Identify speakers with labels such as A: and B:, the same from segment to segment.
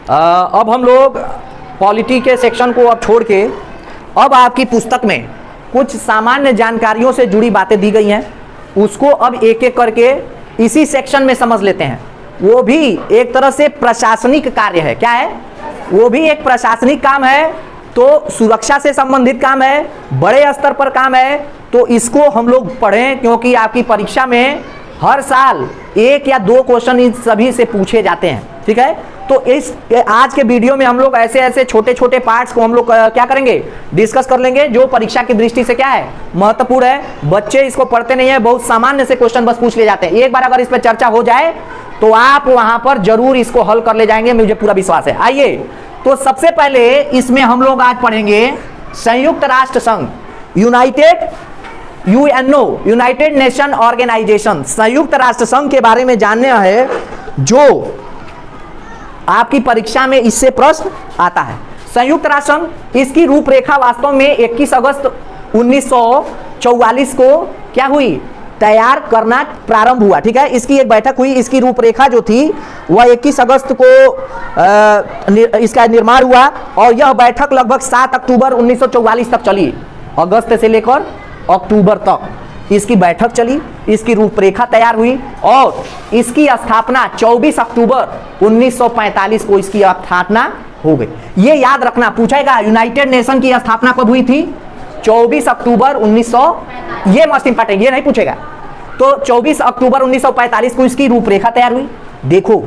A: अब हम लोग पॉलिटी के सेक्शन को अब छोड़ के अब आपकी पुस्तक में कुछ सामान्य जानकारियों से जुड़ी बातें दी गई हैं, उसको अब एक एक करके इसी सेक्शन में समझ लेते हैं। वो भी एक तरह से प्रशासनिक कार्य है। क्या है? वो भी एक प्रशासनिक काम है, तो सुरक्षा से संबंधित काम है, बड़े स्तर पर काम है, तो इसको हम लोग पढ़ें, क्योंकि आपकी परीक्षा में हर साल 1 या 2 क्वेश्चन इन सभी से पूछे जाते हैं। ठीक है, तो इस आज के वीडियो में हम लोग ऐसे ऐसे छोटे छोटे पार्ट्स को हम लोग क्या करेंगे, डिस्कस कर लेंगे, जो परीक्षा की दृष्टि से क्या है, महत्वपूर्ण है। बच्चे इसको पढ़ते नहीं है, बहुत सामान्य से क्वेश्चन बस पूछ ले जाते हैं। एक बार अगर इस पर चर्चा हो जाए तो आप वहां पर जरूर इसको हल कर ले जाएंगे, मुझे पूरा विश्वास है। आइए, तो सबसे पहले इसमें हम लोग आज पढ़ेंगे संयुक्त राष्ट्र संघ, यूनाइटेड नेशन ऑर्गेनाइजेशन, संयुक्त राष्ट्र संघ के बारे में जानना है, जो आपकी परीक्षा में इससे प्रश्न आता है। संयुक्त राष्ट्र संघ, इसकी रूपरेखा वास्तव में 21 अगस्त 1944 को क्या हुई, तैयार करना प्रारंभ हुआ। ठीक है, इसकी एक बैठक हुई, इसकी रूपरेखा जो थी वह 21 अगस्त को इसका निर्माण हुआ, और यह बैठक लगभग 7 अक्टूबर 1944 तक चली। अगस्त से लेकर अक्टूबर तक इसकी बैठक चली, इसकी रूपरेखा तैयार हुई, और इसकी स्थापना 24 अक्टूबर 1945 को इसकी स्थापना हो गई। ये याद रखना, पूछेगा यूनाइटेड नेशन की स्थापना कब हुई थी, 24 अक्टूबर 1900, ये मस्ट इंपॉर्टेंट, ये नहीं पूछेगा। तो 24 अक्टूबर 1945 को इसकी रूपरेखा तैयार हुई। देखो,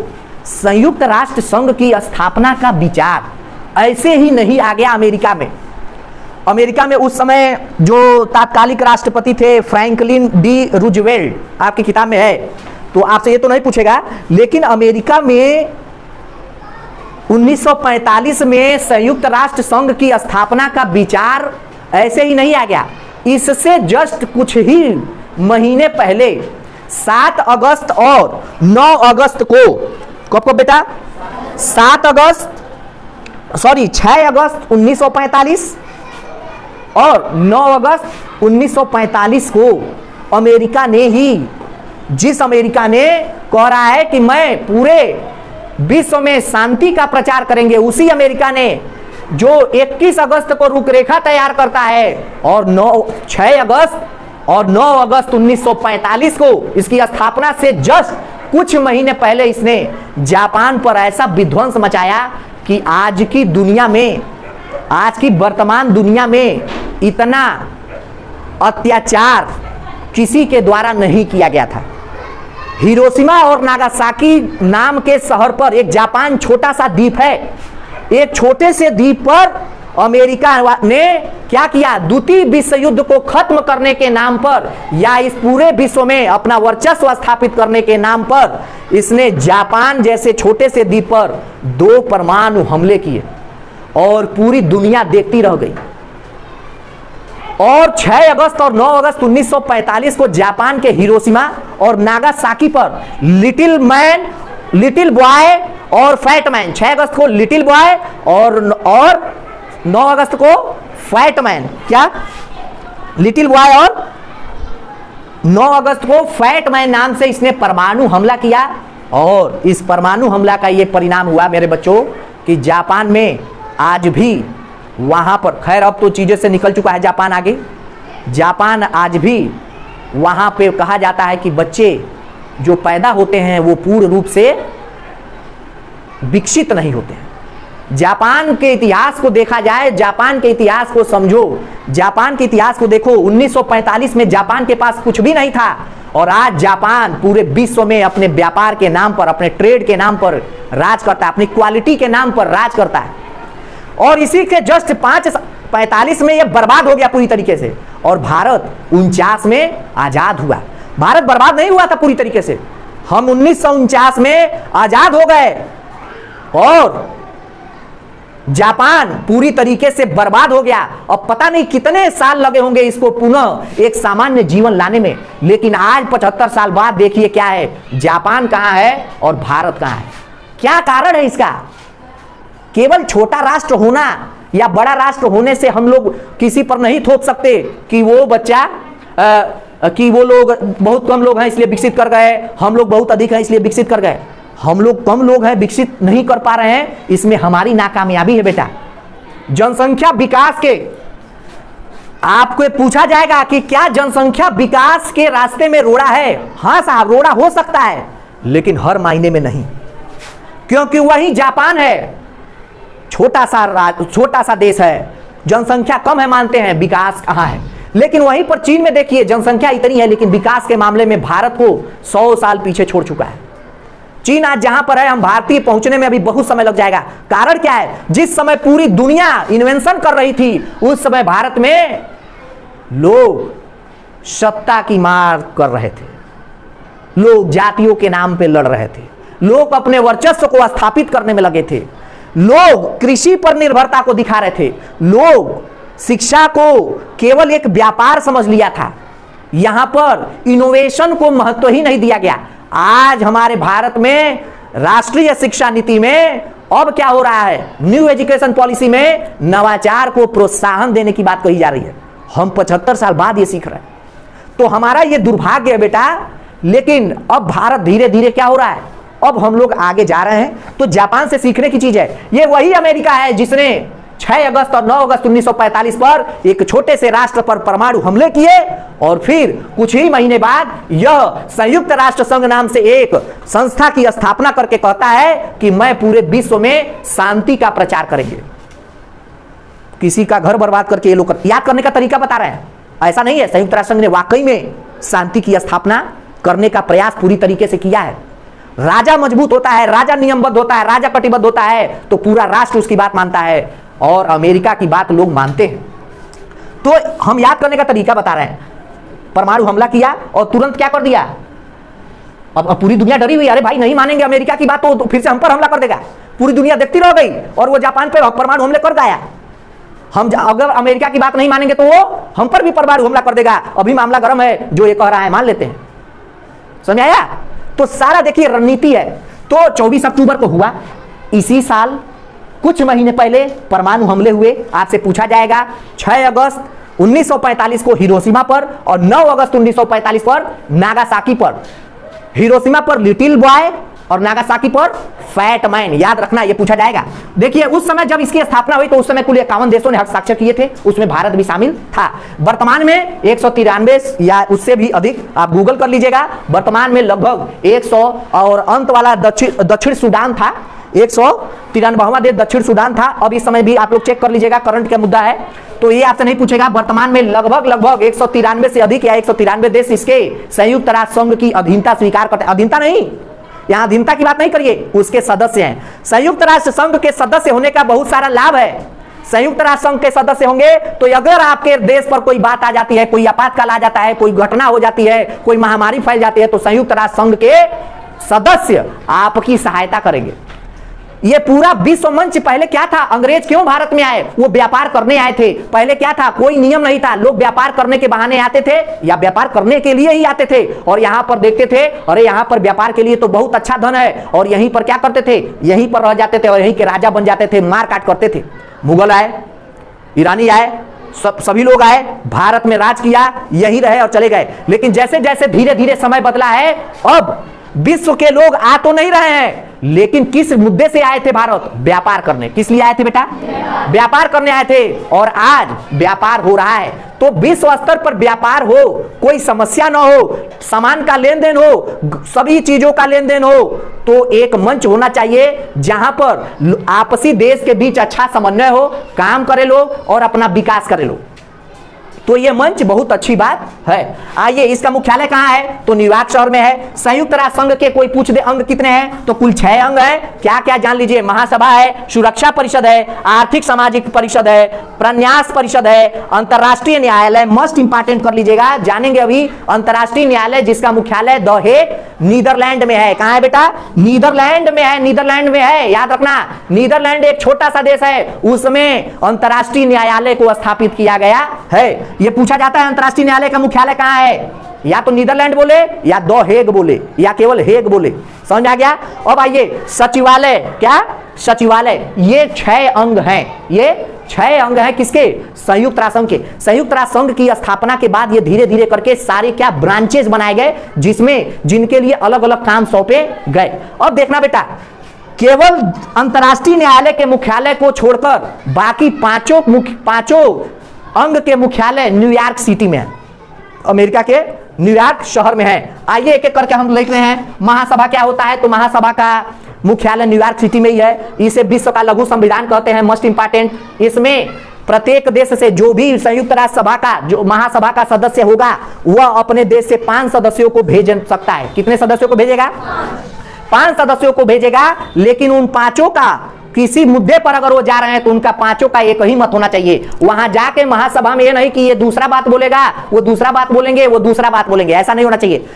A: संयुक्त राष्ट्र संघ की स्थापना का विचार ऐसे ही नहीं आ गया अमेरिका में। अमेरिका में उस समय जो तात्कालिक राष्ट्रपति थे फ्रैंकलिन डी रूजवेल्ट, आपकी किताब में है, तो आपसे ये तो नहीं पूछेगा, लेकिन अमेरिका में 1945 में संयुक्त राष्ट्र संघ की स्थापना का विचार ऐसे ही नहीं आ गया। इससे जस्ट कुछ ही महीने पहले 7 अगस्त और 9 अगस्त को, कब बेटा, 6 अगस्त 1945 और 9 अगस्त 1945 को अमेरिका ने ही, जिस अमेरिका ने कह रहा है कि मैं पूरे विश्व में शांति का प्रचार करेंगे, उसी अमेरिका ने जो 21 अगस्त को रूपरेखा तैयार करता है और 6 अगस्त और 9 अगस्त 1945 को इसकी स्थापना से जस्ट कुछ महीने पहले इसने जापान पर ऐसा विध्वंस मचाया कि आज की दुनिया में, आज की वर्तमान दुनिया में इतना अत्याचार किसी के द्वारा नहीं किया गया था। हिरोशिमा और नागासाकी नाम के शहर पर, एक जापान छोटा सा द्वीप है, एक छोटे से द्वीप पर अमेरिका ने क्या किया, द्वितीय विश्व युद्ध को खत्म करने के नाम पर या इस पूरे विश्व में अपना वर्चस्व स्थापित करने के नाम पर इसने जापान जैसे छोटे से द्वीप पर 2 परमाणु हमले किए और पूरी दुनिया देखती रह गई। और 6 अगस्त और 9 अगस्त 1945 को जापान के हिरोशिमा और नागासाकी पर लिटिल बॉय और फैट मैन, 6 अगस्त को लिटिल बॉय और 9 अगस्त को फैट मैन, क्या, लिटिल बॉय और 9 अगस्त को फैट मैन नाम से इसने परमाणु हमला किया। और इस परमाणु हमला का ये परिणाम हुआ मेरे बच्चों कि जापान में आज भी वहां पर, खैर अब तो चीजें से निकल चुका है जापान आगे, जापान आज भी वहां पे कहा जाता है कि बच्चे जो पैदा होते हैं वो पूर्ण रूप से विकसित नहीं होते हैं। जापान के इतिहास को देखा जाए, जापान के इतिहास को समझो, जापान के इतिहास को देखो, 1945 में जापान के पास कुछ भी नहीं था और आज जापान पूरे विश्व में अपने व्यापार के नाम पर, अपने ट्रेड के नाम पर राज करता है, अपनी क्वालिटी के नाम पर राज करता है। और इसी के जस्ट 45 में यह बर्बाद हो गया पूरी तरीके से, और भारत 49 में आजाद हुआ। भारत बर्बाद नहीं हुआ था पूरी तरीके से, हम 1949 में आजाद हो गए और जापान पूरी तरीके से बर्बाद हो गया। अब पता नहीं कितने साल लगे होंगे इसको पुनः एक सामान्य जीवन लाने में, लेकिन आज 75 साल बाद देखिए क्या है, जापान कहां है और भारत कहां है। क्या कारण है इसका? केवल छोटा राष्ट्र होना या बड़ा राष्ट्र होने से हम लोग किसी पर नहीं थोप सकते कि वो बच्चा कि वो लोग बहुत कम लोग हैं इसलिए विकसित कर गए, हम लोग बहुत अधिक हैं इसलिए विकसित कर गए। हम लोग कम लोग हैं, विकसित नहीं कर पा रहे हैं, इसमें हमारी नाकामयाबी है बेटा। जनसंख्या विकास के आपको पूछा जाएगा कि क्या जनसंख्या विकास के रास्ते में रोड़ा है? हां साहब, रोड़ा हो सकता है, लेकिन हर मायने में नहीं, क्योंकि वही जापान है, छोटा सा देश है, जनसंख्या कम है मानते हैं, विकास कहां है। लेकिन वहीं पर चीन में देखिए जनसंख्या इतनी है, लेकिन विकास के मामले में भारत को 100 साल पीछे छोड़ चुका है। चीन आज जहां पर है, हम भारतीय पहुंचने में अभी बहुत समय लग जाएगा। कारण क्या है? जिस समय पूरी दुनिया इन्वेंशन कर रही थी, उस समय भारत में लोग सत्ता की मार कर रहे थे, लोग जातियों के नाम पे लड़ रहे थे, लोग अपने वर्चस्व को स्थापित करने में लगे थे, लोग कृषि पर निर्भरता को दिखा रहे थे, लोग शिक्षा को केवल एक व्यापार समझ लिया था, यहां पर इनोवेशन को महत्व ही नहीं दिया गया। आज हमारे भारत में राष्ट्रीय शिक्षा नीति में अब क्या हो रहा है? न्यू एजुकेशन पॉलिसी में नवाचार को प्रोत्साहन देने की बात कही जा रही है। हम 75 साल बाद ये सीख रहे हैं, तो हमारा ये दुर्भाग्य है बेटा। लेकिन अब भारत धीरे धीरे क्या हो रहा है, अब हम लोग आगे जा रहे हैं। तो जापान से सीखने की चीज है। ये वही अमेरिका है जिसने 6 अगस्त और 9 अगस्त 1945 पर एक छोटे से राष्ट्र पर परमाणु हमले किए, और फिर कुछ ही महीने बाद यह संयुक्त राष्ट्र संघ नाम से एक संस्था की स्थापना करके कहता है कि मैं पूरे विश्व में शांति का प्रचार करेंगे। किसी का घर बर्बाद करके ये लोग याद करने का तरीका बता रहे हैं, ऐसा नहीं है। संयुक्त राष्ट्र संघ ने वाकई में शांति की स्थापना करने का प्रयास पूरी तरीके से किया है। राजा मजबूत होता है, राजा नियमबद्ध होता है, राजा कटिबद्ध होता है, तो पूरा राष्ट्र उसकी बात मानता है, और अमेरिका की बात लोग मानते हैं। तो हम याद करने का तरीका बता रहे हैं। परमाणु हमला किया और तुरंत क्या कर दिया? अब पूरी दुनिया डरी हुई, अरे भाई नहीं मानेंगे अमेरिका की बात तो फिर से हम पर हमला कर देगा। पूरी दुनिया देखती रह गई और वो जापान पे परमाणु हमले कर गया। हम अगर अमेरिका की बात नहीं मानेंगे तो वो हम पर भी परमाणु हमला कर देगा। अभी मामला गर्म है, जो ये कह रहा है मान लेते हैं। समझ आया? तो सारा देखिए रणनीति है। तो 24 अक्टूबर को हुआ, इसी साल कुछ महीने पहले परमाणु हमले हुए। आपसे पूछा जाएगा 6 अगस्त 1945 को हिरोशिमा पर और 9 अगस्त 1945 पर नागासाकी पर। हिरोशिमा पर लिटिल बॉय और नागासाकी पर फैट मैन, याद रखना, ये पूछा जाएगा। देखिए उस समय जब इसकी स्थापना हुई तो उस समय कुल 51 देशों ने हस्ताक्षर किए थे, उसमें भारत भी शामिल था। वर्तमान में 193 या उससे भी अधिक, आप गूगल कर लीजिएगा, वर्तमान में लगभग 100 और अंत वाला दक्षिण सूडान था, 193वां देश दक्षिण सूडान था। अब इस समय भी आप लोग चेक कर लीजिएगा, करंट का मुद्दा है, तो ये आपसे नहीं पूछेगा। वर्तमान में लगभग 193 से अधिक या 193 देश इसके संयुक्त राष्ट्र संघ की अधीनता स्वीकार करते हैं। अधीनता नहीं, यहां अधीनता की बात नहीं करिए, उसके सदस्य हैं। संयुक्त राष्ट्र संघ के सदस्य होने का बहुत सारा लाभ है। संयुक्त राष्ट्र संघ के सदस्य होंगे तो अगर आपके देश पर कोई बात आ जाती है, कोई आपातकाल आ जाता है, कोई घटना हो जाती है, कोई महामारी फैल जाती है, तो संयुक्त राष्ट्र संघ के सदस्य आपकी सहायता करेंगे। ये पूरा विश्व मंच पहले क्या था? अंग्रेज क्यों भारत में आए? वो व्यापार करने आए थे। पहले क्या था? कोई नियम नहीं था, लोग व्यापार करने के बहाने आते थे या व्यापार करने के लिए ही आते थे, और यहां पर देखते थे अरे यहां पर व्यापार के लिए तो बहुत अच्छा धन है, और यहीं पर क्या करते थे? यहीं पर रह जाते थे और यहीं के राजा बन जाते थे, मार काट करते थे। मुगल आए, ईरानी आए, सभी लोग आए, भारत में राज किया, यहीं रहे और चले गए। लेकिन जैसे जैसे धीरे धीरे समय बदला है, अब विश्व के लोग आ तो नहीं रहे हैं, लेकिन किस मुद्दे से आए थे भारत? व्यापार करने। किस लिए आए थे बेटा? व्यापार करने आए थे, और आज व्यापार हो रहा है। तो विश्व स्तर पर व्यापार हो, कोई समस्या ना हो, सामान का लेन देन हो, सभी चीजों का लेन देन हो, तो एक मंच होना चाहिए जहां पर आपसी देश के बीच अच्छा समन्वय हो, काम करे लोग और अपना विकास करे लोग। तो ये मंच बहुत अच्छी बात है। आइए, इसका मुख्यालय कहां है? तो न्यूयॉर्क शहर में है। संयुक्त राष्ट्र संघ के कोई पूछ दे अंग कितने हैं, तो कुल 6 अंग है। क्या क्या जान लीजिए? महासभा है, सुरक्षा परिषद है, आर्थिक सामाजिक परिषद है, प्रन्यास परिषद है, अंतरराष्ट्रीय न्यायालय, मस्ट इंपॉर्टेंट कर लीजिएगा, जानेंगे अभी। अंतरराष्ट्रीय न्यायालय जिसका मुख्यालय द हेग नीदरलैंड में है। कहां है बेटा? नीदरलैंड में है, नीदरलैंड में है, याद रखना। नीदरलैंड एक छोटा सा देश है, उसमें अंतरराष्ट्रीय न्यायालय को स्थापित किया गया है। ये पूछा जाता है अंतरराष्ट्रीय न्यायालय का मुख्यालय कहां है? या तो नीदरलैंड बोले, या द हेग बोले, या केवल हेग बोले। समझ आ गया? अब आइए, सचिवालय। क्या? सचिवालय। ये 6 अंग हैं, ये 6 अंग हैं किसके? संयुक्त राष्ट्र संघ के। संयुक्त राष्ट्र संघ की स्थापना के बाद ये धीरे धीरे करके सारे क्या ब्रांचेस बनाए गए, जिसमें जिनके लिए अलग अलग काम सौंपे गए। अब देखना बेटा, केवल अंतर्राष्ट्रीय न्यायालय के मुख्यालय को छोड़कर बाकी पांचों अंग के मुख्यालय न्यूयॉर्क सिटी में है, अमेरिका के न्यूयॉर्क शहर में है। आइए एक एक करके हम लिख रहे हैं। महासभा क्या होता है? तो महासभा का मुख्यालय न्यूयॉर्क सिटी में ही है। इसे विश्व का लघु संविधान कहते हैं, मोस्ट इंपॉर्टेंट। इसमें प्रत्येक देश से जो भी संयुक्त राष्ट्र सभा का जो महासभा का सदस्य होगा वह अपने देश से 5 सदस्यों को भेज सकता है। कितने सदस्यों को भेजेगा? 5 सदस्यों को भेजेगा। लेकिन उन पांचों का किसी मुद्दे पर अगर वो जा रहे हैं तो उनका पांचों का एक ही मत होना चाहिए। वहां जाके महासभा में ये नहीं कि ये दूसरा बात बोलेगा, वो दूसरा बात बोलेंगे, वो दूसरा बात बोलेंगे, ऐसा नहीं होना चाहिए।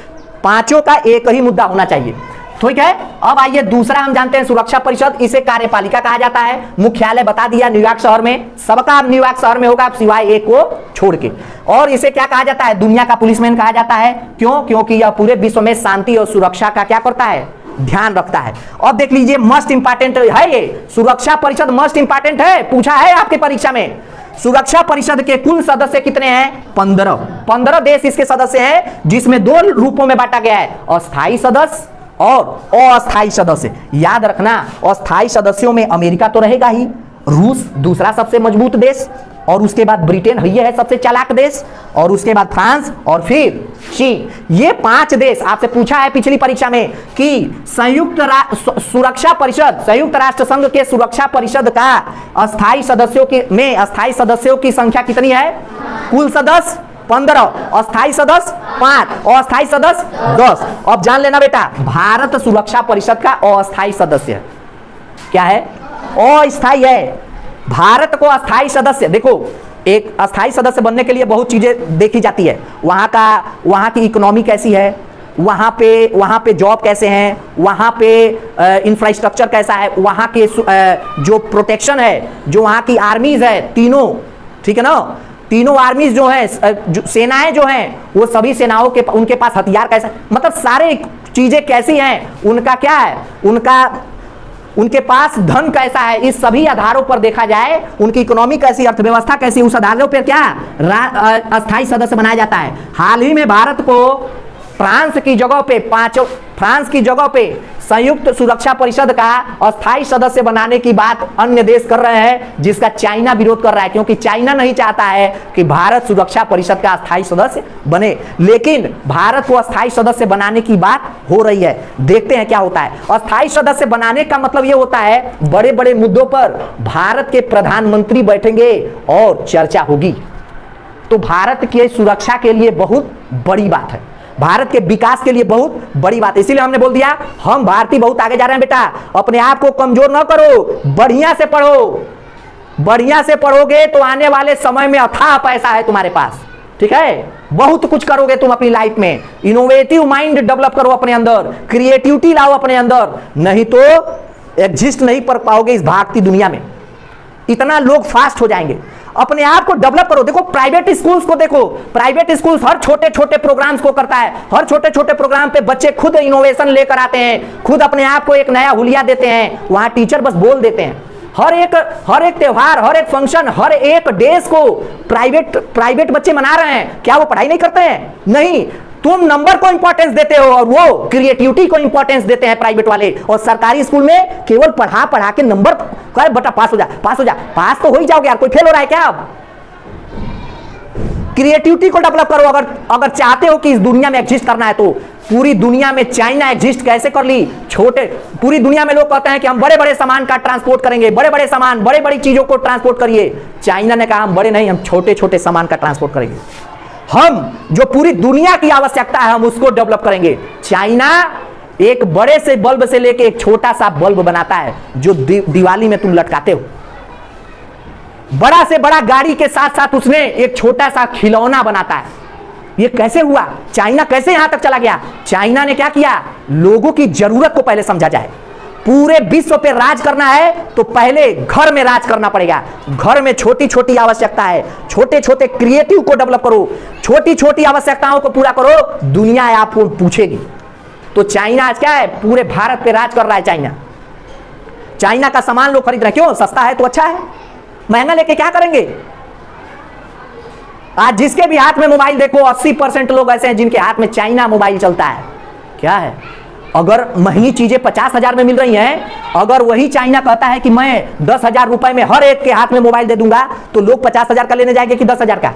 A: पांचों का एक ही मुद्दा होना चाहिए। ठीक है। अब आइए दूसरा हम जानते हैं सुरक्षा परिषद। इसे कार्यपालिका कहा जाता है। मुख्यालय बता दिया न्यूयॉर्क शहर में, सबका न्यूयॉर्क शहर में होगा सिवाय एक को छोड़ के। और इसे क्या कहा जाता है? दुनिया का पुलिसमैन कहा जाता है। क्यों? क्योंकि यह पूरे विश्व में शांति और सुरक्षा का क्या करता है? ध्यान रखता है। अब देख लीजिए, मस्ट इंपॉर्टेंट है ये सुरक्षा परिषद, मस्ट इंपॉर्टेंट है, पूछा है आपके परीक्षा में। सुरक्षा परिषद के कुल सदस्य कितने हैं? 15 देश इसके सदस्य हैं, जिसमें 2 रूपों में बांटा गया है, अस्थायी सदस्य और अस्थायी सदस्य। याद रखना, अस्थायी सदस्यों में अमेरिका तो रहेगा ही, रूस दूसरा सबसे मजबूत देश, और उसके बाद ब्रिटेन ये है सबसे चालाक देश, और उसके बाद फ्रांस, और फिर चीन। ये 5 देश आपसे पूछा है पिछली परीक्षा में कि सुरक्षा परिषद, संयुक्त राष्ट्र संघ के सुरक्षा परिषद का अस्थायी सदस्यों की संख्या कितनी है? कुल सदस्य 15, अस्थायी सदस्य 5 और अस्थायी सदस्य 10। अब जान लेना बेटा, भारत सुरक्षा परिषद का अस्थायी सदस्य क्या है? अस्थायी है। भारत को अस्थायी सदस्य, देखो एक अस्थायी सदस्य बनने के लिए बहुत चीजें देखी जाती है। वहां की इकोनॉमी कैसी है, वहां पे जॉब कैसे हैं, वहां पे इंफ्रास्ट्रक्चर कैसा है, वहां के जो प्रोटेक्शन है, जो वहां की आर्मीज है तीनों, ठीक है ना, तीनों आर्मीज जो है, जो सेनाएं जो हैं, वो सभी सेनाओं के उनके पास हथियार कैसा, मतलब सारे चीजें कैसी हैं, उनका क्या है, उनके पास धन कैसा है, इस सभी आधारों पर देखा जाए, उनकी इकोनॉमी कैसी, अर्थव्यवस्था कैसी, उस आधारों पर क्या अस्थायी सदस्य बनाया जाता है। हाल ही में भारत को फ्रांस की जगह पे संयुक्त सुरक्षा परिषद का अस्थायी सदस्य बनाने की बात अन्य देश कर रहे हैं, जिसका चाइना विरोध कर रहा है, क्योंकि चाइना नहीं चाहता है कि भारत सुरक्षा परिषद का अस्थायी सदस्य बने। लेकिन भारत को अस्थायी सदस्य बनाने की बात हो रही है। देखते हैं क्या होता है। अस्थायी सदस्य बनाने का मतलब यह होता है, बड़े बड़े मुद्दों पर भारत के प्रधानमंत्री बैठेंगे और चर्चा होगी। तो भारत की सुरक्षा के लिए बहुत बड़ी बात है, भारत के विकास के लिए बहुत बड़ी बात है। इसीलिए हमने बोल दिया, हम भारतीय बहुत आगे जा रहे हैं बेटा, अपने आप को कमजोर ना करो, बढ़िया से पढ़ो। बढ़िया से पढ़ोगे तो आने वाले समय में अथाह पैसा है तुम्हारे पास, ठीक है, बहुत कुछ करोगे तुम अपनी लाइफ में। इनोवेटिव माइंड डेवलप करो अपने अंदर, क्रिएटिविटी लाओ अपने अंदर, नहीं तो एग्जिस्ट नहीं कर पाओगे इस भागती दुनिया में। इतना लोग फास्ट हो जाएंगे। अपने आप को डेवलप करो। देखो प्राइवेट स्कूल्स को देखो, प्राइवेट स्कूल्स हर छोटे छोटे प्रोग्राम्स को करता है, हर छोटे छोटे प्रोग्राम पे बच्चे खुद इनोवेशन लेकर आते हैं, खुद अपने आप को एक नया हुलिया देते हैं, वहां टीचर बस बोल देते हैं। हर एक त्योहार, हर एक फंक्शन, हर एक डेज को प्राइवेट बच्चे मना रहे हैं। क्या वो पढ़ाई नहीं करते हैं? नहीं, तुम नंबर को इंपॉर्टेंस देते हो और वो क्रिएटिविटी को इंपॉर्टेंस देते हैं प्राइवेट वाले। और सरकारी स्कूल में केवल पढ़ा के नंबर कर, बेटा पास हो जा, पास तो हो ही जाओगे यार, कोई फेल हो रहा है क्या? अब क्रिएटिविटी को डेवलप करो। अगर चाहते हो कि इस दुनिया में एग्जिस्ट करना है तो पूरी दुनिया में चाइना एग्जिस्ट कैसे कर ली? पूरी दुनिया में लोग कहते हैं कि हम बड़े बड़े सामान का ट्रांसपोर्ट करेंगे, बड़े बड़े सामान, बड़ी बड़ी चीजों को ट्रांसपोर्ट करिए। चाइना ने कहा हम बड़े नहीं, हम छोटे छोटे सामान का ट्रांसपोर्ट करेंगे। हम जो पूरी दुनिया की आवश्यकता है हम उसको डेवलप करेंगे। चाइना एक बड़े से बल्ब से लेके एक छोटा सा बल्ब बनाता है जो दिवाली में तुम लटकाते हो। बड़ा से बड़ा गाड़ी के साथ साथ उसने एक छोटा सा खिलौना बनाता है। ये कैसे हुआ? चाइना कैसे यहां तक चला गया? चाइना ने क्या किया? लोगों की जरूरत को पहले समझा जाए। पूरे विश्व पे राज करना है तो पहले घर में राज करना पड़ेगा। घर में छोटी छोटी आवश्यकता है, छोटे छोटे क्रिएटिव को डेवलप करो, छोटी छोटी आवश्यकताओं को पूरा करो, दुनिया आपको पूछेगी। तो चाइना आज क्या है? पूरे भारत पे राज कर रहा है। चाइना का सामान लोग खरीद रहे हैं। क्यों? सस्ता है तो अच्छा है। महंगा लेके क्या करेंगे? आज जिसके भी हाथ में मोबाइल देखो 80% लोग ऐसे हैं जिनके हाथ में चाइना मोबाइल चलता है। क्या है? अगर महंगी चीजें 50,000 में मिल रही हैं, अगर वही चाइना कहता है कि मैं 10,000 रुपए में हर एक के हाथ में मोबाइल दे दूंगा, तो लोग 50,000 का लेने जाएंगे कि 10,000 का?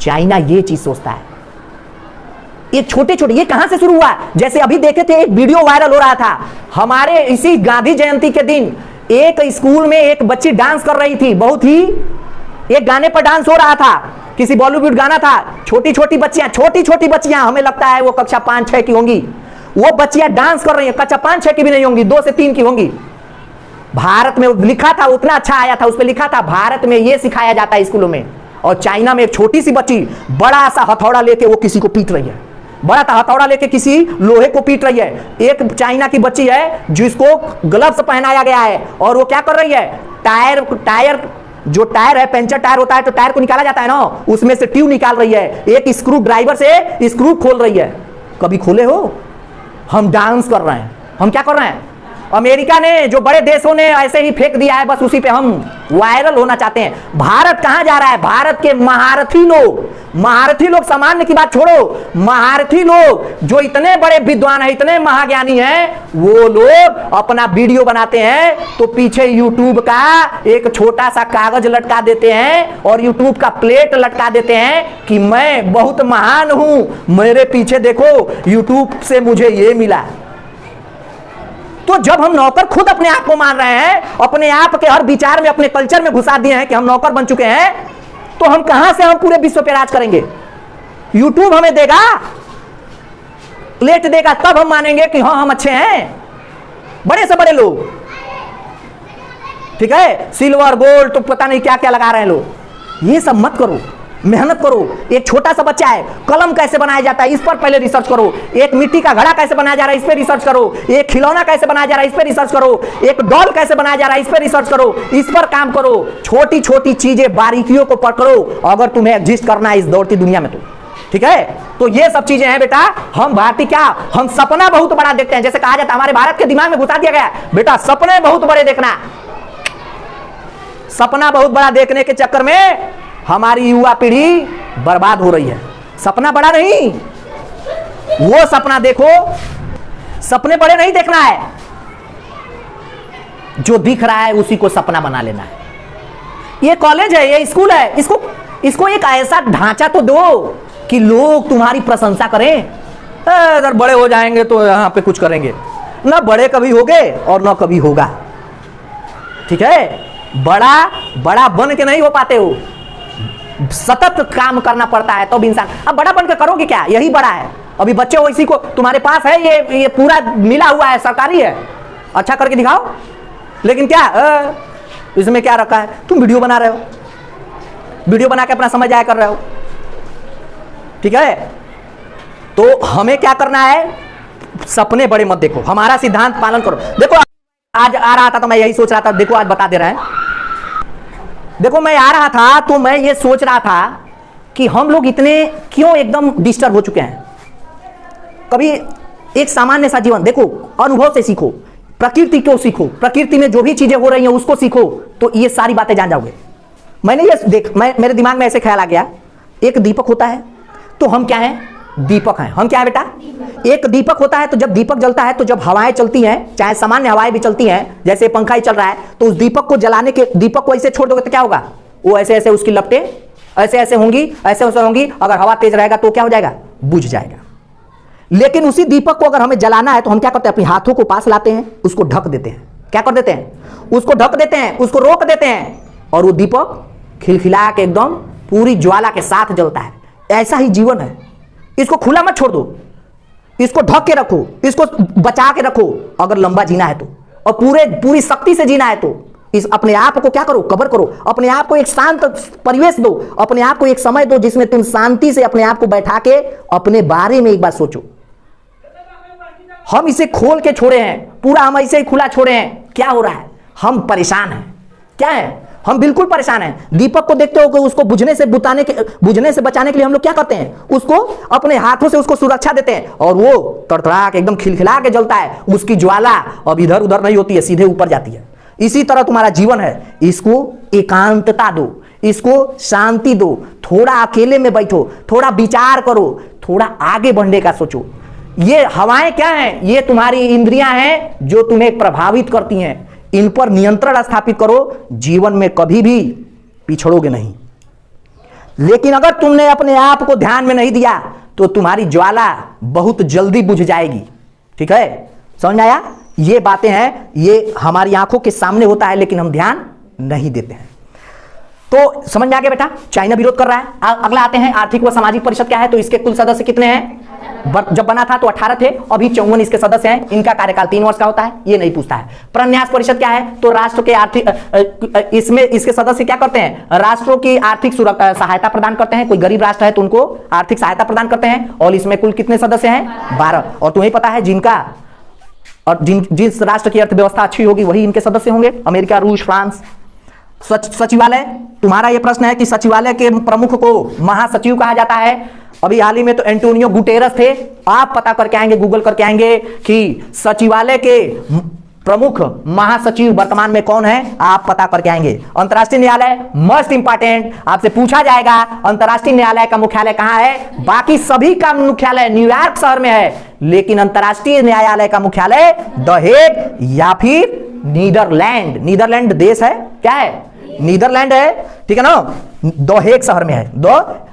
A: चाइना ये चीज सोचता है। ये छोटे छोटे, ये कहां से शुरू हुआ? जैसे अभी देखे थे एक वीडियो वायरल हो रहा था, हमारे इसी गांधी जयंती के दिन एक स्कूल में एक बच्ची डांस कर रही थी, बहुत ही एक गाने पर डांस हो रहा था, किसी बॉलीवुड गाना था। छोटी छोटी बच्चियां, हमें लगता है वो कक्षा 5-6 की होंगी, वो बच्चियां डांस कर रही हैं। कक्षा 5-6 की भी नहीं होंगी, 2 से 3 की होंगी। भारत में लिखा था, उतना अच्छा आया था, उस पर लिखा था भारत में ये सिखाया जाता है स्कूलों में। और चाइना में एक छोटी सी बच्ची बड़ा सा हथौड़ा लेके वो किसी को पीट रही है, बड़ा सा हथौड़ा लेके किसी लोहे को पीट रही है। एक चाइना की बच्ची है जिसको ग्लव्स पहनाया गया है, और वो क्या कर रही है? टायर जो टायर है, पंचर टायर होता है तो टायर को निकाला जाता है ना, उसमें से ट्यूब निकाल रही है, एक स्क्रू ड्राइवर से स्क्रू खोल रही है। कभी खोले हो? हम डांस कर रहे हैं, हम क्या कर रहे हैं? अमेरिका ने, जो बड़े देशों ने ऐसे ही फेंक दिया है, बस उसी पे हम वायरल होना चाहते हैं। भारत कहां जा रहा है? भारत के महारथी लोग, सामान्य की बात छोड़ो, महारथी लोग जो इतने बड़े विद्वान हैं, इतने महाज्ञानी हैं, वो लोग अपना वीडियो बनाते हैं तो पीछे यूट्यूब का एक छोटा सा कागज लटका देते हैं और यूट्यूब का प्लेट लटका देते हैं कि मैं बहुत महान हूं, मेरे पीछे देखो यूट्यूब से मुझे ये मिला। तो जब हम नौकर खुद अपने आप को मान रहे हैं, अपने आप के हर विचार में, अपने कल्चर में घुसा दिए हैं कि हम नौकर बन चुके हैं, तो हम कहां से हम पूरे विश्व पे राज करेंगे? यूट्यूब हमें देगा, प्लेट देगा, तब हम मानेंगे कि हाँ हम अच्छे हैं। बड़े से बड़े लोग, ठीक है, सिल्वर गोल्ड तो पता नहीं क्या क्या लगा रहे हैं लोग। ये सब मत करो, मेहनत करो। एक छोटा सा बच्चा है, कलम कैसे बनाया जाता है इस पर पहले रिसर्च करो। एक मिट्टी का घड़ा कैसे बनाया जा रहा है इस पर रिसर्च करो। एक खिलौना कैसे बनाया जा रहा है इस पर रिसर्च करो। एक डॉल कैसे बनाया जा रहा है इस पर रिसर्च करो, इस पर काम करो। छोटी छोटी चीजें, बारीकियों को पकड़ो अगर तुम्हें एग्जिस्ट करना है इस दौड़ती दुनिया में तो, ठीक है। तो ये सब चीजें हैं बेटा। हम भारतीय क्या, हम सपना बहुत बड़ा देखते हैं। जैसे कहा जाता है, हमारे भारत के दिमाग में घुसा दिया गया बेटा सपने बहुत बड़े देखना। सपना बहुत बड़ा देखने के चक्कर में हमारी युवा पीढ़ी बर्बाद हो रही है। सपना बड़ा नहीं, वो सपना देखो, सपने बड़े नहीं देखना है, जो दिख रहा है उसी को सपना बना लेना है। ये कॉलेज है, ये स्कूल है, इसको एक ऐसा ढांचा तो दो कि लोग तुम्हारी प्रशंसा करें। अगर बड़े हो जाएंगे तो यहां पे कुछ करेंगे ना, बड़े कभी होगे और ना कभी होगा, ठीक है। बड़ा बन के नहीं हो पाते हो, सतत काम करना पड़ता है तब इंसान। अब बड़ा बनकर करोगे क्या? यही बड़ा है। अभी बच्चे हो, इसी को तुम्हारे पास है, ये पूरा मिला हुआ है, सरकारी है, अच्छा करके दिखाओ। लेकिन क्या इसमें क्या रखा है? तुम वीडियो बना रहे हो, वीडियो बना के अपना समय जाया कर रहे हो, ठीक है। तो हमें क्या करना है? सपने बड़े मत देखो, हमारा सिद्धांत पालन करो। देखो आज आ रहा था तो मैं यही सोच रहा था, देखो आज बता दे रहे हैं। देखो मैं आ रहा था तो मैं ये सोच रहा था कि हम लोग इतने क्यों एकदम डिस्टर्ब हो चुके हैं। कभी एक सामान्य सा जीवन देखो, अनुभव से सीखो, प्रकृति को सीखो, प्रकृति में जो भी चीजें हो रही हैं उसको सीखो, तो ये सारी बातें जान जाओगे। मैंने ये मेरे दिमाग में ऐसे ख्याल आ गया, एक दीपक होता है तो हम क्या हैं? दीपक हैं। हम क्या है बेटा? एक दीपक होता है। तो जब दीपक जलता है तो जब हवाएं चलती हैं, चाहे सामान्य हवाएं भी चलती हैं, जैसे पंखा ही चल रहा है, तो उस दीपक को जलाने के, दीपक को ऐसे छोड़ दोगे तो क्या होगा? वो ऐसे ऐसे उसकी लपटें ऐसे ऐसे होंगी, ऐसे ऐसे होंगी। अगर हवा तेज रहेगा तो क्या हो जाएगा? बुझ जाएगा। लेकिन उसी दीपक को अगर हमें जलाना है तो हम क्या करते हैं? अपने हाथों को पास लाते हैं, उसको ढक देते हैं। क्या कर देते हैं? उसको ढक देते हैं, उसको रोक देते हैं, और वो दीपक खिलखिला के एकदम पूरी ज्वाला के साथ जलता है। ऐसा ही जीवन है। इसको खुला मत छोड़ दो, इसको ढक के रखो, इसको बचा के रखो अगर लंबा जीना है तो, और पूरी शक्ति से जीना है तो इस अपने आप को क्या करो? कवर करो। अपने आप को एक शांत परिवेश दो, अपने आप को एक समय दो जिसमें तुम शांति से अपने आप को बैठा के अपने बारे में एक बार सोचो। हम इसे खोल के छोड़े हैं, पूरा हम ऐसे ही खुला छोड़े हैं। क्या हो रहा है? हम परेशान हैं। क्या है? हम बिल्कुल परेशान हैं। दीपक को देखते हो कि उसको बुझने से बचाने के लिए हम लोग क्या करते हैं? उसको अपने हाथों से उसको सुरक्षा देते हैं, और वो तड़तड़ा के एकदम खिलखिला के जलता है। उसकी ज्वाला अब इधर उधर नहीं होती है, सीधे ऊपर जाती है। इसी तरह तुम्हारा जीवन है, इसको एकांतता दो, इसको शांति दो, थोड़ा अकेले में बैठो, थोड़ा विचार करो, थोड़ा आगे बढ़ने का सोचो। ये हवाएं क्या हैं? ये तुम्हारी इंद्रियां हैं जो तुम्हें प्रभावित करती हैं। इन पर नियंत्रण स्थापित करो, जीवन में कभी भी पिछड़ोगे नहीं। लेकिन अगर तुमने अपने आप को ध्यान में नहीं दिया तो तुम्हारी ज्वाला बहुत जल्दी बुझ जाएगी। ठीक है, समझ में आया? ये बातें हैं, ये हमारी आंखों के सामने होता है लेकिन हम ध्यान नहीं देते हैं। तो समझ में आ गया बेटा, चाइना विरोध कर रहा है। अगला आते हैं, आर्थिक व सामाजिक परिषद क्या है? तो इसके कुल सदस्य कितने हैं? जब बना था तो 18 थे, अभी 54 इसके सदस्य हैं। इनका कार्यकाल 3 वर्ष का होता है, ये नहीं पूछता है। प्रन्यास परिषद क्या है? तो राष्ट्र के आर्थिक इसमें इसके सदस्य क्या करते हैं? राष्ट्रों की आर्थिक सहायता प्रदान करते हैं। कोई गरीब राष्ट्र है तो उनको आर्थिक सहायता प्रदान करते हैं। और इसमें कुल कितने सदस्य हैं? 12। और तुम्हें पता है जिनका और जिस राष्ट्र की अर्थव्यवस्था अच्छी होगी वही इनके सदस्य होंगे, अमेरिका, रूस, फ्रांस। सचिवालय, तुम्हारा यह प्रश्न है कि सचिवालय के प्रमुख को महासचिव कहा जाता है। अभी हाल ही में तो एंटोनियो गुटेरस थे। आप पता करके आएंगे, गूगल करके आएंगे कि सचिवालय के प्रमुख महासचिव वर्तमान में कौन है, आप पता करके आएंगे। अंतर्राष्ट्रीय न्यायालय मस्ट इंपॉर्टेंट, आपसे पूछा जाएगा अंतर्राष्ट्रीय न्यायालय का मुख्यालय कहां है? बाकी सभी का मुख्यालय न्यूयॉर्क शहर में है, लेकिन अंतर्राष्ट्रीय न्यायालय का मुख्यालय द हेग या फिर नीदरलैंड, नीदरलैंड देश है, क्या है? नीदरलैंड है, ठीक है ना, द हेग शहर में है।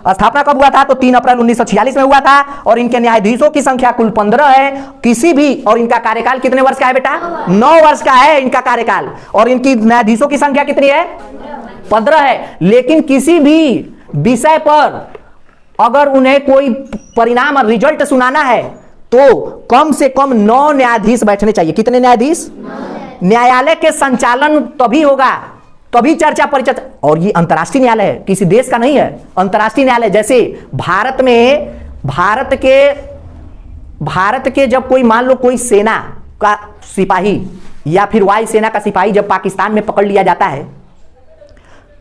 A: स्थापना कब हुआ था? तो 3 अप्रैल 1946 में हुआ था। और इनके न्यायाधीशों की संख्या कुल 15 है। किसी भी, और इनका कार्यकाल कितने वर्ष का है बेटा? 9 वर्ष का है इनका कार्यकाल। और इनकी न्यायाधीशों की संख्या कितनी है? 15 है। लेकिन किसी भी विषय पर अगर उन्हें कोई परिणाम और रिजल्ट सुनाना है तो कम से कम 9 न्यायाधीश बैठने चाहिए। कितने न्यायाधीश? न्यायालय के संचालन तभी होगा, तभी चर्चा परिचर्चा। और ये अंतर्राष्ट्रीय न्यायालय है, किसी देश का नहीं है। अंतर्राष्ट्रीय न्यायालय जैसे भारत में, भारत के जब कोई, मान लो कोई सेना का सिपाही या फिर वायु सेना का सिपाही जब पाकिस्तान में पकड़ लिया जाता है,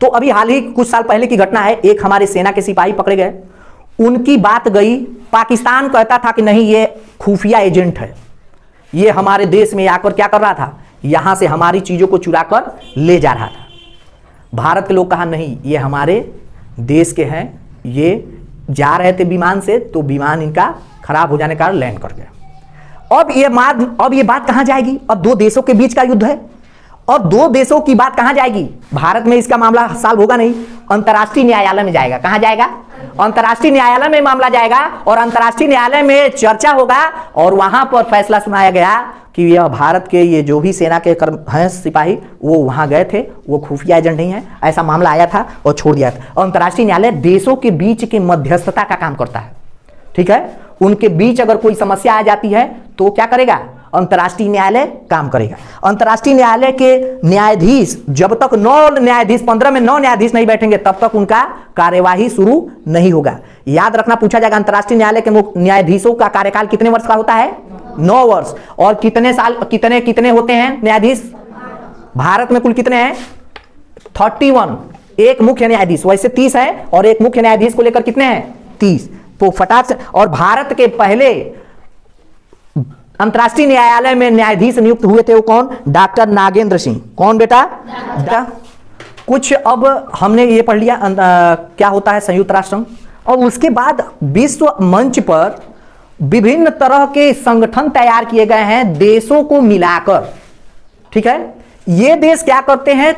A: तो अभी हाल ही कुछ साल पहले की घटना है, एक हमारे सेना के सिपाही पकड़े गए। उनकी बात गई, पाकिस्तान कहता था कि नहीं ये खुफिया एजेंट है, ये हमारे देश में आकर क्या कर रहा था, यहां से हमारी चीजों को चुरा कर ले जा रहा था। भारत के लोग कहा नहीं ये हमारे देश के हैं, ये जा रहे थे विमान से तो विमान इनका खराब हो जाने का लैंड कर गया। अब ये बात कहां जाएगी? अब 2 देशों के बीच का युद्ध है और 2 देशों की बात कहां जाएगी? भारत में इसका मामला सॉल्व होगा नहीं, अंतर्राष्ट्रीय न्यायालय में जाएगा। कहां जाएगा? अंतर्राष्ट्रीय न्यायालय में मामला जाएगा और अंतर्राष्ट्रीय न्यायालय में चर्चा होगा और वहां पर फैसला सुनाया गया कि यह भारत के ये जो भी सेना के हैं सिपाही वो वहां गए थे, वो खुफिया एजेंट नहीं है, ऐसा मामला आया था और छोड़ दिया था। अंतर्राष्ट्रीय न्यायालय देशों के बीच की मध्यस्थता का काम करता है। ठीक है, उनके बीच अगर कोई समस्या आ जाती है तो क्या करेगा? अंतर्राष्ट्रीय न्यायालय काम करेगा। अंतर्राष्ट्रीय न्यायालय के न्यायाधीश जब तक 9 न्यायाधीश, 15 में 9 न्यायाधीश नहीं बैठेंगे तब तक उनका कार्यवाही शुरू नहीं होगा। याद रखना, पूछा जाएगा अंतर्राष्ट्रीय न्यायालय के न्यायाधीशों का कार्यकाल कितने वर्ष का होता है? 9 वर्ष। और कितने साल, कितने होते हैं न्यायाधीश? भारत में कुल कितने हैं? 31। एक मुख्य न्यायाधीश, वैसे 30 है और एक मुख्य न्यायाधीश को लेकर कितने हैं? 30। तो फटाक से, और भारत के पहले अंतर्राष्ट्रीय न्यायालय में न्यायाधीश नियुक्त हुए थे वो कौन? डॉक्टर नागेंद्र सिंह। कौन बेटा? कुछ अब हमने ये पढ़ लिया क्या होता है संयुक्त राष्ट्र संघ, और उसके बाद विश्व मंच पर विभिन्न तरह के संगठन तैयार किए गए हैं देशों को मिलाकर। ठीक है, ये देश क्या करते हैं,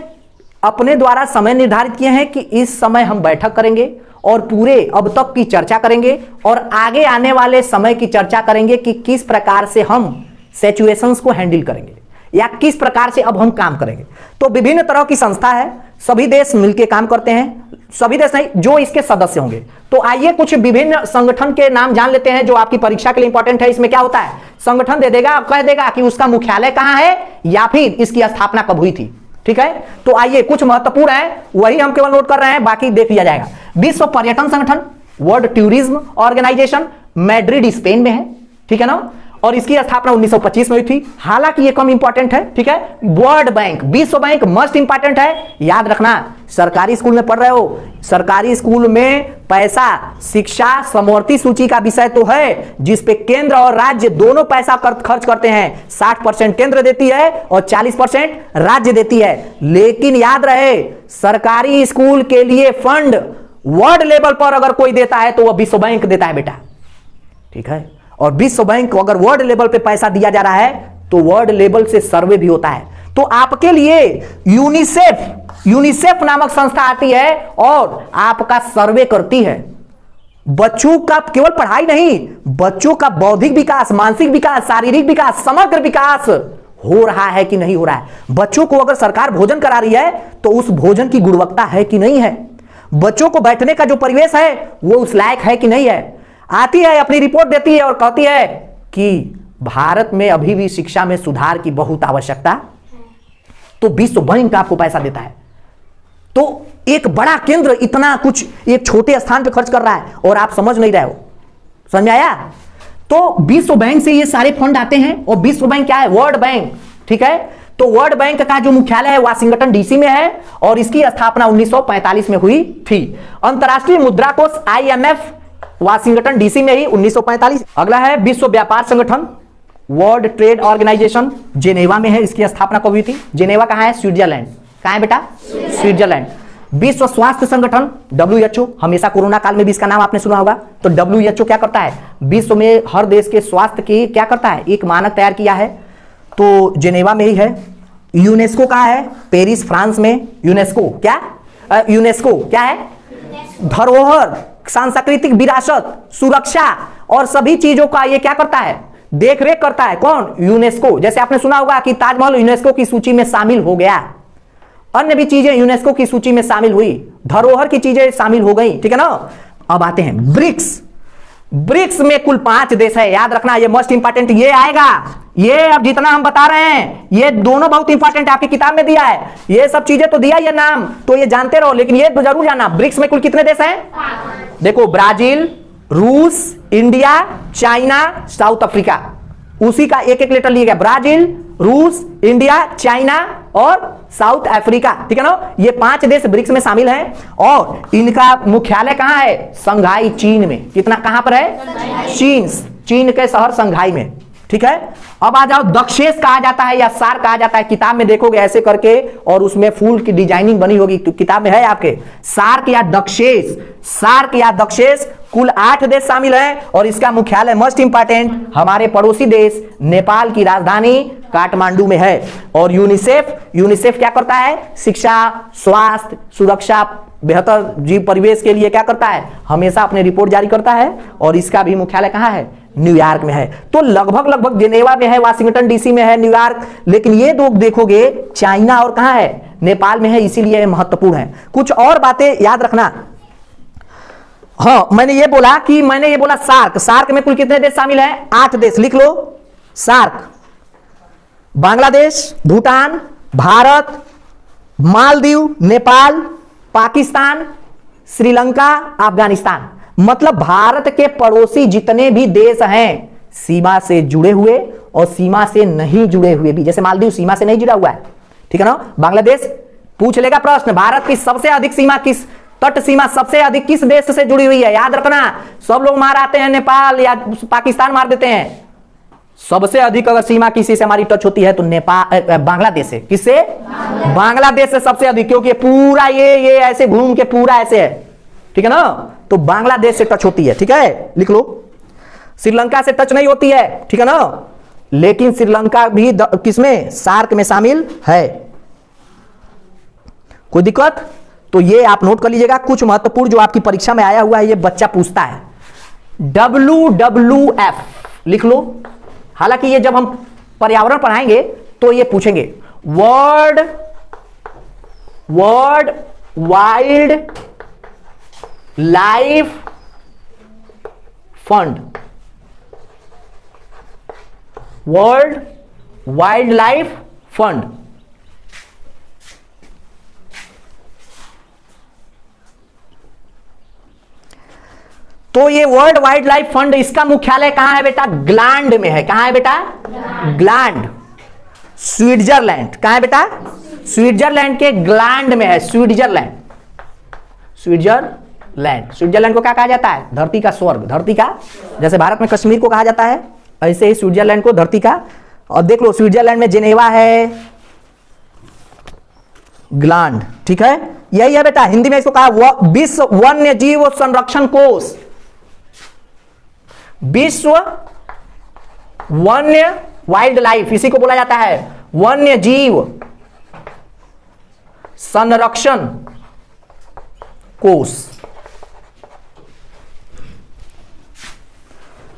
A: अपने द्वारा समय निर्धारित किए हैं कि इस समय हम बैठक करेंगे और पूरे अब तक की चर्चा करेंगे और आगे आने वाले समय की चर्चा करेंगे कि किस प्रकार से हम सिचुएशंस को हैंडल करेंगे या किस प्रकार से अब हम काम करेंगे। तो विभिन्न तरह की संस्था है, सभी देश मिलकर काम करते हैं, सभी देश नहीं जो इसके सदस्य होंगे। तो आइए कुछ विभिन्न संगठन के नाम जान लेते हैं जो आपकी परीक्षा के लिए इंपॉर्टेंट है। इसमें क्या होता है, संगठन दे देगा, कह देगा कि उसका मुख्यालय कहां है या फिर इसकी स्थापना कब हुई थी। ठीक है, तो आइए कुछ महत्वपूर्ण है वही हम केवल नोट कर रहे हैं, बाकी देख लिया जाएगा। विश्व पर्यटन संगठन, world tourism organisation, Madrid Spain में है। ठीक है ना। और इसकी स्थापना 1925 में हुई थी। हालांकि ये कम इंपॉर्टेंट है, ठीक है। वर्ल्ड बैंक, विश्व बैंक मस्ट इंपॉर्टेंट है, याद रखना। सरकारी स्कूल में पढ़ रहे हो, सरकारी स्कूल में पैसा शिक्षा समवर्ती सूची का विषय तो है, जिसपे केंद्र और राज्य दोनों पैसा खर्च करते हैं। 60% केंद्र देती है और 40% राज्य देती है। लेकिन याद रहे, सरकारी स्कूल के लिए फंड वर्ल्ड लेवल पर अगर कोई देता है तो वह विश्व बैंक देता है बेटा, ठीक है। और विश्व बैंक को अगर वर्ल्ड लेवल पे पैसा दिया जा रहा है तो वर्ल्ड लेवल से सर्वे भी होता है। तो आपके लिए यूनिसेफ नामक संस्था आती है और आपका सर्वे करती है। बच्चों का केवल पढ़ाई नहीं, बच्चों का बौद्धिक विकास, मानसिक विकास, शारीरिक विकास, समग्र विकास हो रहा है कि नहीं हो रहा है। बच्चों को अगर सरकार भोजन करा रही है तो उस भोजन की गुणवत्ता है कि नहीं है। बच्चों को बैठने का जो परिवेश है वो उस लायक है कि नहीं है। आती है, अपनी रिपोर्ट देती है और कहती है कि भारत में अभी भी शिक्षा में सुधार की बहुत आवश्यकता, तो विश्व बैंक आपको पैसा देता है। तो एक बड़ा केंद्र इतना कुछ एक छोटे स्थान पे खर्च कर रहा है और आप समझ नहीं रहे हो, समझ में आया। तो विश्व बैंक से ये सारे फंड आते हैं और विश्व बैंक क्या है, वर्ल्ड बैंक, ठीक है। तो वर्ल्ड बैंक का जो मुख्यालय है वाशिंगटन डीसी में है और इसकी स्थापना 1945 में हुई थी। अंतरराष्ट्रीय मुद्रा कोष IMF वाशिंगटन डीसी में ही 1945। अगला है विश्व व्यापार संगठन, वर्ल्ड ट्रेड ऑर्गेनाइजेशन, जेनेवा में है। इसकी स्थापना कब हुई थी? जेनेवा कहां है? स्विट्जरलैंड। कहां है बेटा? स्विट्जरलैंड। विश्व स्वास्थ्य संगठन WHO, हमेशा कोरोना काल में भी इसका नाम आपने सुना होगा। तो WHO क्या करता है? विश्व में हर देश के स्वास्थ्य की क्या करता है? एक मानक तैयार किया है, तो जेनेवा में ही है। यूनेस्को कहां है? पेरिस फ्रांस में। यूनेस्को क्या? यूनेस्को क्या है? धरोहर, सांस्कृतिक विरासत, सुरक्षा और सभी चीजों का ये क्या करता है? देख रेख करता है। कौन? यूनेस्को। जैसे आपने सुना होगा कि ताजमहल यूनेस्को की सूची में शामिल हो गया, अन्य भी चीजें यूनेस्को की सूची में शामिल हुई, धरोहर की चीजें शामिल हो गई, ठीक है ना। अब आते हैं ब्रिक्स। ब्रिक्स में कुल 5 देश है, याद रखना, ये मोस्ट इंपॉर्टेंट ये आएगा। ये अब जितना हम बता रहे हैं ये दोनों बहुत इंपॉर्टेंट आपकी किताब में दिया है। ये सब चीजें तो दिया, ये नाम तो ये जानते रहो, लेकिन ये तो जरूर जानना, ब्रिक्स में कुल कितने देश हैं? देखो, ब्राजील, रूस, इंडिया, चाइना, साउथ अफ्रीका, उसी का एक एक लेटर लिया गया। ब्राजील, रूस, इंडिया, चाइना और साउथ अफ्रीका, ठीक है ना। ये 5 देश ब्रिक्स में शामिल हैं और इनका मुख्यालय कहां है? संघाई, चीन में। कितना, कहां पर है? चीन के शहर संघाई में, ठीक है। अब आ जाओ, दक्षेश कहा जाता है या सार कहा जाता है। किताब में देखोगे ऐसे करके और उसमें फूल की डिजाइनिंग बनी होगी, तो किताब में है आपके। सार्क या दक्षेश, सार्क या दक्षेश, कुल 8 देश शामिल हैं और इसका मुख्यालय मोस्ट इंपॉर्टेंट हमारे पड़ोसी देश नेपाल की राजधानी काठमांडू में है। और यूनिसेफ क्या करता है? शिक्षा, स्वास्थ्य, सुरक्षा, बेहतर जीव परिवेश के लिए क्या करता है? हमेशा अपने रिपोर्ट जारी करता है और इसका भी मुख्यालय कहां है? न्यूयॉर्क में है। तो लगभग जेनेवा में है, वाशिंगटन डीसी में है, न्यूयॉर्क। लेकिन ये दो देखोगे चाइना और कहां है? नेपाल में है, इसीलिए महत्वपूर्ण है। कुछ और बातें याद रखना। हाँ, मैंने ये बोला सार्क में कुल कितने देश शामिल हैं? 8 देश, लिख लो। सार्क, बांग्लादेश, भूटान, भारत, मालदीव, नेपाल, पाकिस्तान, श्रीलंका, अफगानिस्तान। मतलब भारत के पड़ोसी जितने भी देश हैं, सीमा से जुड़े हुए और सीमा से नहीं जुड़े हुए भी। जैसे मालदीव सीमा से नहीं जुड़ा हुआ है, ठीक है ना। बांग्लादेश पूछ लेगा प्रश्न, भारत की सबसे अधिक सीमा किस तट सीमा सबसे अधिक किस देश से जुड़ी हुई है? याद रखना, सब लोग मार आते हैं नेपाल या पाकिस्तान मार देते हैं। सबसे अधिक अगर सीमा किसी से हमारी टच होती है तो बांग्लादेश से। किससे? बांग्लादेश से सबसे अधिक, क्योंकि पूरा ये ऐसे घूम के पूरा ऐसे है, ठीक है ना। तो बांग्लादेश से टच होती है, ठीक है, लिख लो। श्रीलंका से टच नहीं होती है, ठीक है ना, लेकिन श्रीलंका भी किसमें? सार्क में शामिल है। कोई दिक्कत? तो ये आप नोट कर लीजिएगा। कुछ महत्वपूर्ण जो आपकी परीक्षा में आया हुआ है, ये बच्चा पूछता है। WWF लिख लो। हालांकि ये जब हम पर्यावरण पढ़ाएंगे तो ये पूछेंगे। World wild life fund, world wild life fund. तो ये वर्ल्ड वाइल्ड लाइफ फंड, इसका मुख्यालय कहां है बेटा? ग्लैंड में है। कहां है बेटा? Gland, Switzerland. कहां है बेटा? स्विट्जरलैंड के ग्लैंड में है। Switzerland, Switzerland. स्विट्जरलैंड को क्या कहा जाता है? धरती का स्वर्ग, धरती का, जैसे भारत में कश्मीर को कहा जाता है, ऐसे ही स्विट्जरलैंड को धरती का। और देख लो स्विट्जरलैंड में जेनेवा है, ग्लैंड, ठीक है, यही है बेटा। हिंदी में इसको कहा विश्व वन्य जीव संरक्षण कोष। विश्व वन्य वाइल्ड लाइफ, इसी को बोला जाता है वन्य जीव संरक्षण कोष,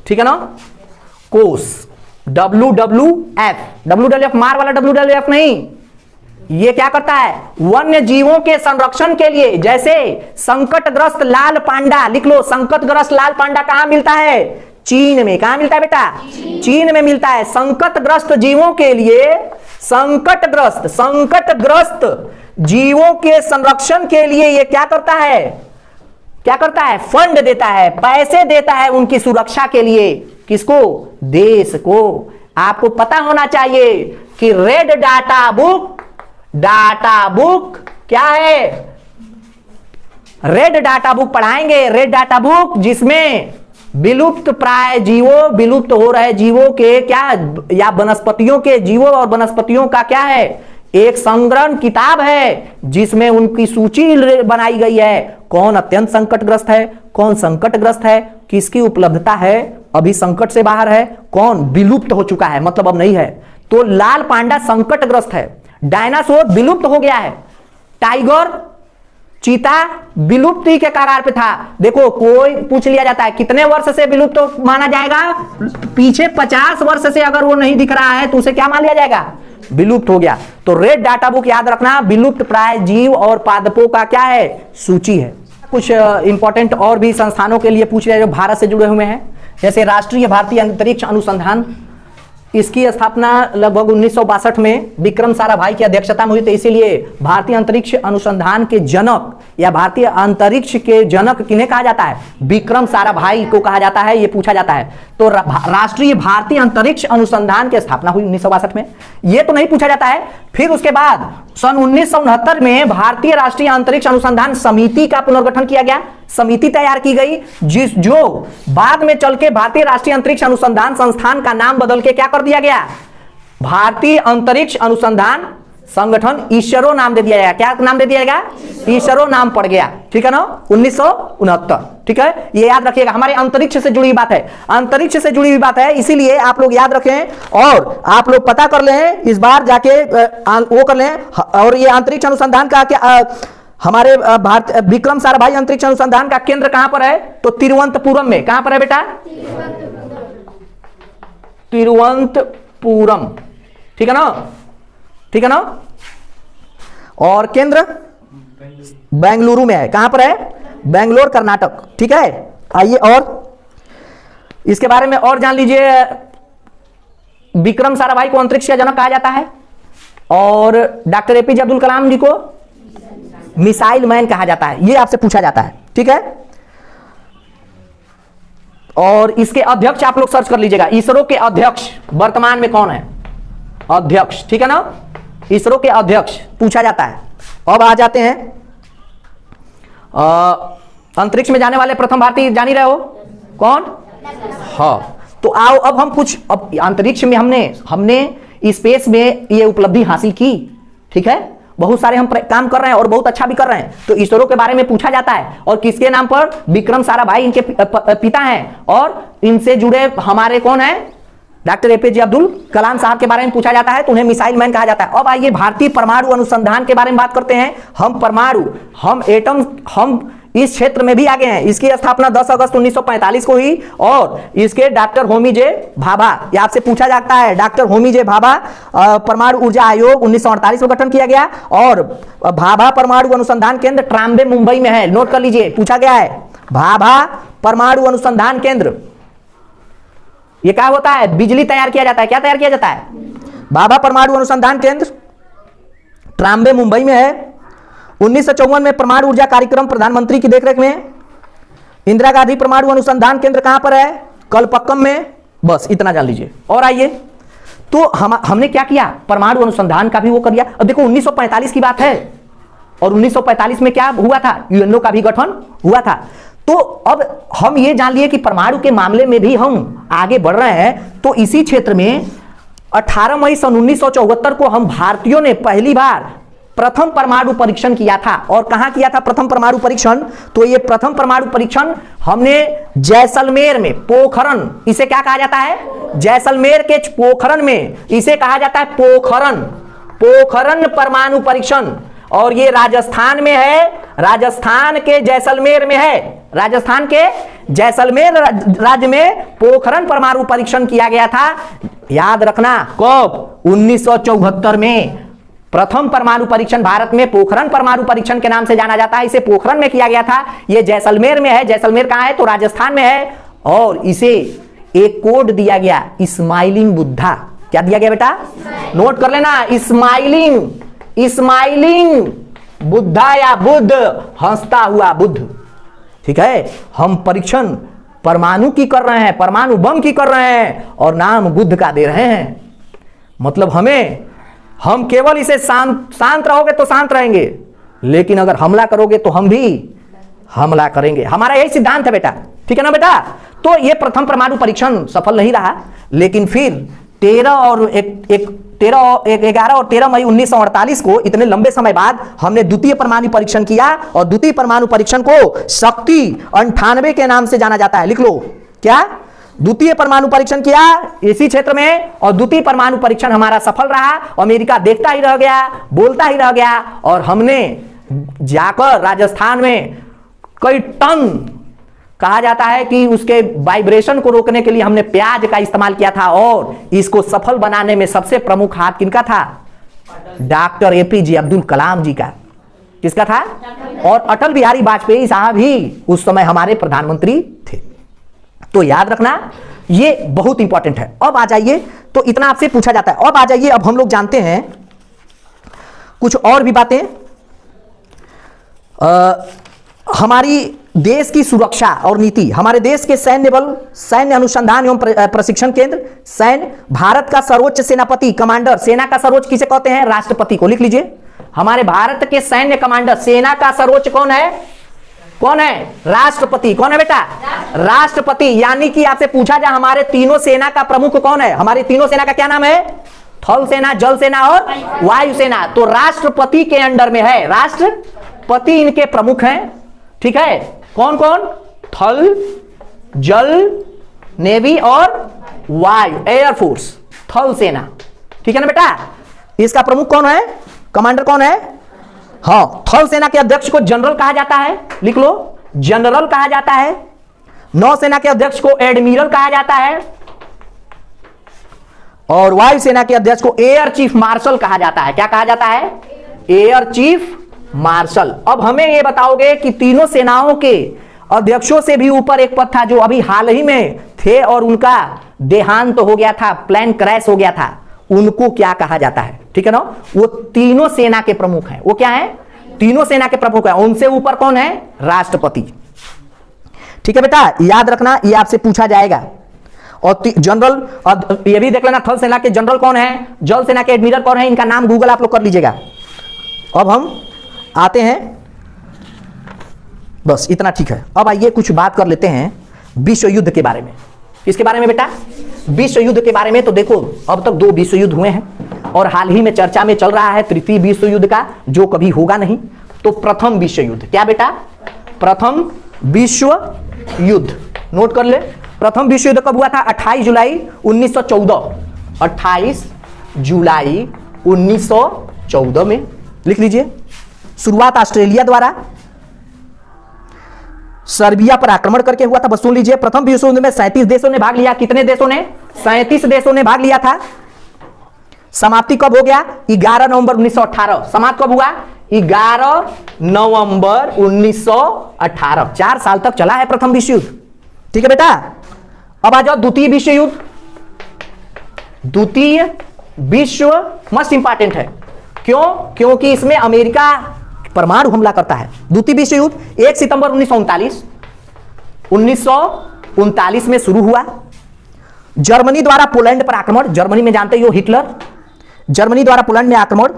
A: ठीक है ना? कोष, WWF। WWF मार वाला WWF नहीं, ये क्या करता है? वन्य जीवों के संरक्षण के लिए, जैसे संकटग्रस्त लाल पांडा, लिख लो, संकटग्रस्त लाल पांडा कहां मिलता है? चीन में। कहां मिलता है बेटा? चीन में मिलता है। संकटग्रस्त जीवों के लिए, संकटग्रस्त जीवों के संरक्षण के लिए ये क्या करता है? क्या करता है? फंड देता है, पैसे देता है उनकी सुरक्षा के लिए। किसको? देश को। आपको पता होना चाहिए कि red data book, data book क्या है? रेड डाटा बुक पढ़ाएंगे। रेड डाटा बुक जिसमें विलुप्त प्राय जीवों, विलुप्त हो रहे जीवों के क्या, या वनस्पतियों के जीवों और वनस्पतियों का क्या है? एक संग्रहण किताब है जिसमें उनकी सूची बनाई गई है। कौन अत्यंत संकटग्रस्त है, कौन संकटग्रस्त है, किसकी उपलब्धता है, अभी संकट से बाहर है, कौन विलुप्त हो चुका है, मतलब अब नहीं है। तो लाल पांडा संकटग्रस्त है, डायनासोर विलुप्त हो गया है, टाइगर, चीता विलुप्ति के कगार पे था। देखो कोई पूछ लिया जाता है कितने वर्ष से विलुप्त तो माना जाएगा? पीछे 50 वर्ष से अगर वो नहीं दिख रहा है तो उसे क्या मान लिया जाएगा? विलुप्त हो गया। तो रेड डाटा बुक याद रखना, विलुप्त प्राय जीव और पादपों का क्या है? सूची है। कुछ इंपॉर्टेंट और भी संस्थानों के लिए पूछ रहे हैं जो भारत से जुड़े हुए हैं, जैसे राष्ट्रीय भारतीय अंतरिक्ष अनुसंधान। इसकी स्थापना लगभग 1962 में विक्रम साराभाई की अध्यक्षता में हुई थी। इसीलिए भारतीय अंतरिक्ष अनुसंधान के जनक या भारतीय अंतरिक्ष के जनक किन्हें कहा जाता है? विक्रम साराभाई को कहा जाता है, ये पूछा जाता है। तो राष्ट्रीय भारतीय अंतरिक्ष अनुसंधान की स्थापना हुई 1962 में, ये तो नहीं पूछा जाता है। फिर उसके बाद सन 1969 में भारतीय राष्ट्रीय अंतरिक्ष अनुसंधान समिति का पुनर्गठन किया गया, समिति तैयार की गई, जो बाद में चल के भारतीय राष्ट्रीय अंतरिक्ष अनुसंधान संस्थान का नाम बदल के क्या कर दिया गया? भारतीय अंतरिक्ष अनुसंधान संगठन, इसरो नाम दे दिया गया। क्या नाम दे दिया गया? इसरो नाम पड़ गया, ठीक है ना? 1969, ठीक है, ये याद रखिएगा। हमारे अंतरिक्ष से जुड़ी बात है, अंतरिक्ष से जुड़ी हुई बात है, इसीलिए आप लोग याद रखें और आप लोग पता कर लें, इस बार जाके वो कर लें। और ये अंतरिक्ष अनुसंधान का क्या, हमारे भारत विक्रम साराभाई अंतरिक्ष अनुसंधान का केंद्र कहां पर है? तो तिरुवनंतपुरम में। कहां पर है बेटा? तिरुवनंतपुरम, ठीक है ना? ठीक है ना? और केंद्र बेंगलुरु में है। कहां पर है? बेंगलोर, कर्नाटक, ठीक है। आइए और इसके बारे में और जान लीजिए। विक्रम साराभाई को अंतरिक्ष का जनक कहा जाता है और डॉक्टर एपीजे अब्दुल कलाम जी को मिसाइल मैन कहा जाता है, ये आपसे पूछा जाता है, ठीक है। और इसके अध्यक्ष आप लोग सर्च कर लीजिएगा, इसरो के अध्यक्ष वर्तमान में कौन है? अध्यक्ष, ठीक है ना? इसरो के अध्यक्ष पूछा जाता है। अब आ जाते हैं अंतरिक्ष में जाने वाले प्रथम भारतीय, जान ही रहे हो कौन? हाँ, तो आओ अब हम कुछ, अब अंतरिक्ष में हमने स्पेस में ये उपलब्धि हासिल की, ठीक है, बहुत सारे हम काम कर रहे हैं और बहुत अच्छा भी कर रहे हैं। तो इसरो के बारे में पूछा जाता है और किसके नाम पर? विक्रम साराभाई इनके पिता हैं और इनसे जुड़े हमारे कौन है? डॉक्टर एपीजे अब्दुल कलाम साहब के बारे में पूछा जाता है, तो उन्हें मिसाइल मैन कहा जाता है। अब आइए भारतीय परमाणु अनुसंधान के बारे में बात करते हैं। हम परमाणु, हम एटम, हम इस क्षेत्र में भी आगे हैं। इसकी स्थापना 10 अगस्त 1945 को हुई और इसके डॉक्टर होमी जे भाभा, ये आपसे पूछा जाता है, डॉक्टर होमी जे भाभा परमाणु ऊर्जा आयोग 1948 में गठन किया गया और भाभा परमाणु अनुसंधान केंद्र ट्राम्बे मुंबई में है। नोट कर लीजिए, पूछा गया है भाभा परमाणु अनुसंधान केंद्र। ये क्या होता है? बिजली तैयार किया जाता है। क्या तैयार किया जाता है? भाभा परमाणु अनुसंधान केंद्र ट्राम्बे मुंबई में है। 1954 में परमाणु ऊर्जा कार्यक्रम प्रधानमंत्री की देखरेख में इंदिरा गांधी परमाणु अनुसंधान केंद्र कहां पर है? कलपक्कम में। बस इतना जान लीजिए। और आइए, तो हमने क्या किया, परमाणु अनुसंधान का भी वो कर दिया। अब देखो 1945 की बात है, और 1945 में क्या हुआ था, यूएनओ का भी गठन हुआ था। तो अब हम ये जान लिए कि परमाणु के मामले में भी हम आगे बढ़ रहे हैं। तो इसी क्षेत्र में 18 मई सन 1974 को हम भारतीयों ने पहली बार प्रथम परमाणु परीक्षण किया था। और कहां किया था प्रथम परमाणु परीक्षण? तो ये प्रथम परमाणु परीक्षण हमने जैसलमेर में, पोखरण, इसे क्या कहा जाता है? जैसलमेर के पोखरण में इसे कहा जाता है पोखरण परमाणु परीक्षण। और ये राजस्थान में है, राजस्थान के जैसलमेर में है। राजस्थान के जैसलमेर राज्य में पोखरण परमाणु परीक्षण किया गया था। याद रखना, कब? 1974 में प्रथम परमाणु परीक्षण भारत में पोखरण परमाणु परीक्षण के नाम से जाना जाता है। इसे पोखरण में किया गया था। यह जैसलमेर में है। जैसलमेर कहां है? तो राजस्थान में है। और इसे एक कोड दिया गया, स्माइलिंग बुद्धा। क्या दिया गया बेटा? नोट कर लेना, स्माइलिंग बुद्धा या बुद्ध, हंसता हुआ बुद्ध। ठीक है, हम परीक्षण परमाणु की कर रहे हैं, परमाणु बम की कर रहे हैं, और नाम बुद्ध का दे रहे हैं। मतलब हम केवल इसे शांत रहोगे तो शांत रहेंगे, लेकिन अगर हमला करोगे तो हम भी हमला करेंगे। हमारा यही सिद्धांत है बेटा। ठीक है ना बेटा? तो यह प्रथम परमाणु परीक्षण सफल नहीं रहा, लेकिन फिर 11 और 13 मई 1948 को, इतने लंबे समय बाद, हमने द्वितीय परमाणु परीक्षण किया। और द्वितीय परमाणु परीक्षण को शक्ति 98 के नाम से जाना जाता है। लिख लो, क्या? द्वितीय परमाणु परीक्षण किया इसी क्षेत्र में, और द्वितीय परमाणु परीक्षण हमारा सफल रहा। अमेरिका देखता ही रह गया, बोलता ही रह गया, और हमने जाकर राजस्थान में कई टन, कहा जाता है कि उसके वाइब्रेशन को रोकने के लिए हमने प्याज का इस्तेमाल किया था। और इसको सफल बनाने में सबसे प्रमुख हाथ किनका था? डॉक्टर एपीजे अब्दुल कलाम जी का। किसका था? और अटल बिहारी वाजपेयी साहब ही उस समय हमारे प्रधानमंत्री थे। तो याद रखना, ये बहुत इंपॉर्टेंट है। अब आ जाइए, तो इतना आपसे पूछा जाता है। अब आ जाइए, अब हम लोग जानते हैं कुछ और भी बातें। हमारी देश की सुरक्षा और नीति, हमारे देश के सैन्य बल, सैन्य अनुसंधान एवं प्रशिक्षण केंद्र, सैन्य, भारत का सर्वोच्च सेनापति, कमांडर, सेना का सर्वोच्च किसे कहते हैं? राष्ट्रपति को। लिख लीजिए, हमारे भारत के सैन्य कमांडर, सेना का सर्वोच्च कौन है? कौन है? राष्ट्रपति। कौन है बेटा? राष्ट्रपति। यानी कि आपसे पूछा जाए हमारे तीनों सेना का प्रमुख कौन है? हमारी तीनों सेना का क्या नाम है? थल सेना, जल सेना और वायु सेना। तो राष्ट्रपति के अंडर में है, राष्ट्रपति इनके प्रमुख हैं। ठीक है, कौन कौन? थल, जल, नेवी और वायु, एयरफोर्स, थल सेना। ठीक है ना बेटा? इसका प्रमुख कौन है? कमांडर कौन है? हाँ, थल सेना के अध्यक्ष को जनरल कहा जाता है। लिख लो, जनरल कहा जाता है। नौसेना के अध्यक्ष को एडमिरल कहा जाता है। और वायुसेना के अध्यक्ष को एयर चीफ मार्शल कहा जाता है। क्या कहा जाता है? Air chief marshal. अब हमें यह बताओगे कि तीनों सेनाओं के अध्यक्षों से भी ऊपर एक पद था जो अभी हाल ही में थे और उनका देहांत हो गया था, प्लेन क्रैश हो गया था, उनको क्या कहा जाता है? ठीक है ना? वो तीनों सेना के प्रमुख हैं। वो क्या है? तीनों सेना के प्रमुख हैं। उनसे ऊपर कौन है? राष्ट्रपति। ठीक है बेटा, याद रखना, ये आपसे पूछा जाएगा। और जनरल, ये भी देख लेना, थल सेना के जनरल कौन है, जल सेना के एडमिरल कौन है, इनका नाम गूगल आप लोग कर लीजिएगा। अब हम आते हैं, बस इतना ठीक है। अब आइए कुछ बात कर लेते हैं विश्व युद्ध के बारे में। किसके बारे में बेटा? विश्व युद्ध के बारे में। तो देखो, अब तक 2 विश्व युद्ध हुए हैं और हाल ही में चर्चा में चल रहा है तृतीय विश्व युद्ध का, जो कभी होगा नहीं। तो प्रथम विश्व युद्ध, क्या बेटा? प्रथम विश्व युद्ध, नोट कर ले। प्रथम विश्व युद्ध कब हुआ था? 28 जुलाई 1914। 28 जुलाई 1914 में। लिख लीजिए। शुरुआत ऑस्ट्रेलिया द्वारा सर्बिया पर आक्रमण करके हुआ था। बस सुन लीजिए, प्रथम विश्व युद्ध में 37 देशों ने भाग लिया। कितने देशों ने? 37 देशों ने भाग लिया था। समाप्ति कब हो गया? 11 नवंबर 1918। समाप्त कब हुआ? 11 नवंबर 1918। 4 साल तक चला है प्रथम विश्व युद्ध। ठीक है बेटा? अब आ जाओ द्वितीय विश्व युद्ध। द्वितीय विश्व मस्ट इंपॉर्टेंट है। क्यों? क्योंकि इसमें अमेरिका परमाणु हमला करता है। द्वितीय विश्व युद्ध 1 सितंबर 1939। 1939 में शुरू हुआ। जर्मनी द्वारा पोलैंड पर आक्रमण, जर्मनी में जानते हो हिटलर, जर्मनी द्वारा पोलैंड में आक्रमण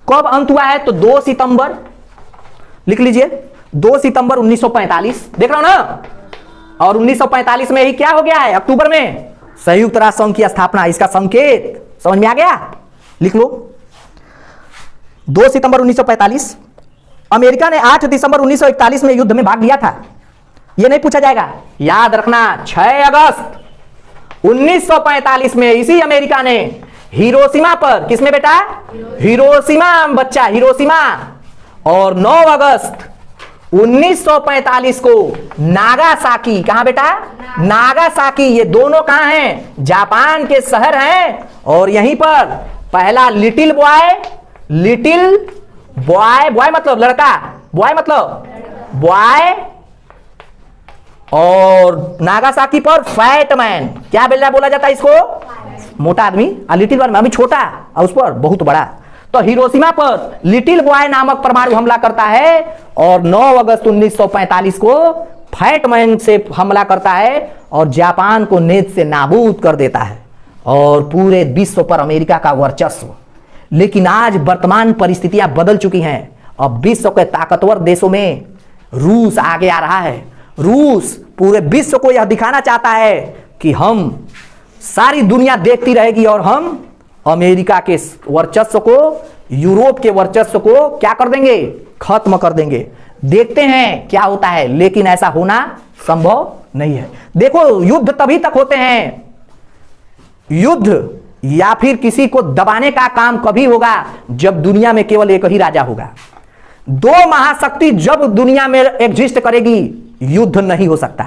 A: कब अंत हुआ है? तो 2 सितंबर, लिख लीजिए 2 सितंबर 1945, देख रहा हो ना। और 1945 में ही क्या हो गया है? अक्टूबर में संयुक्त राष्ट्र संघ की स्थापना। इसका संकेत समझ में आ गया? लिख लो 2 सितंबर 1945। अमेरिका ने 8 दिसंबर 1941 में युद्ध में भाग लिया था। यह नहीं पूछा जाएगा, याद रखना 6 अगस्त 1945 में इसी अमेरिका ने हिरोशिमा पर, किसमें बेटा? हिरोशिमा बच्चा, हिरोशिमा। और 9 अगस्त 1945 को नागासाकी, कहां बेटा? नागासाकी। ये दोनों कहां हैं? जापान के शहर हैं। और यहीं पर पहला little boy, little boy, boy मतलब लड़का, बॉय मतलब बॉय, और नागासाकी पर फैट मैन, क्या बोला जाता है इसको? मोटा आदमी। लिटिल बॉय अभी छोटा, और उस पर बहुत बड़ा। तो हिरोशिमा पर लिटिल बॉय नामक परमाणु हमला करता है और 9 अगस्त 1945 को फैट मैन से हमला करता है और जापान को नेत से नाबूद कर देता है और पूरे विश्व पर अमेरिका का वर्चस्व। लेकिन आज वर्तमान परिस्थितियां बदल चुकी हैं। अब विश्व के ताकतवर देशों में रूस आगे आ रहा है। रूस पूरे विश्व को यह दिखाना चाहता है कि हम, सारी दुनिया देखती रहेगी और हम अमेरिका के वर्चस्व को, यूरोप के वर्चस्व को क्या कर देंगे? खत्म कर देंगे। देखते हैं क्या होता है, लेकिन ऐसा होना संभव नहीं है। देखो, युद्ध तभी तक होते हैं, युद्ध या फिर किसी को दबाने का काम कभी होगा जब दुनिया में केवल एक ही राजा होगा। 2 महाशक्ति जब दुनिया में एग्जिस्ट करेगी, युद्ध नहीं हो सकता।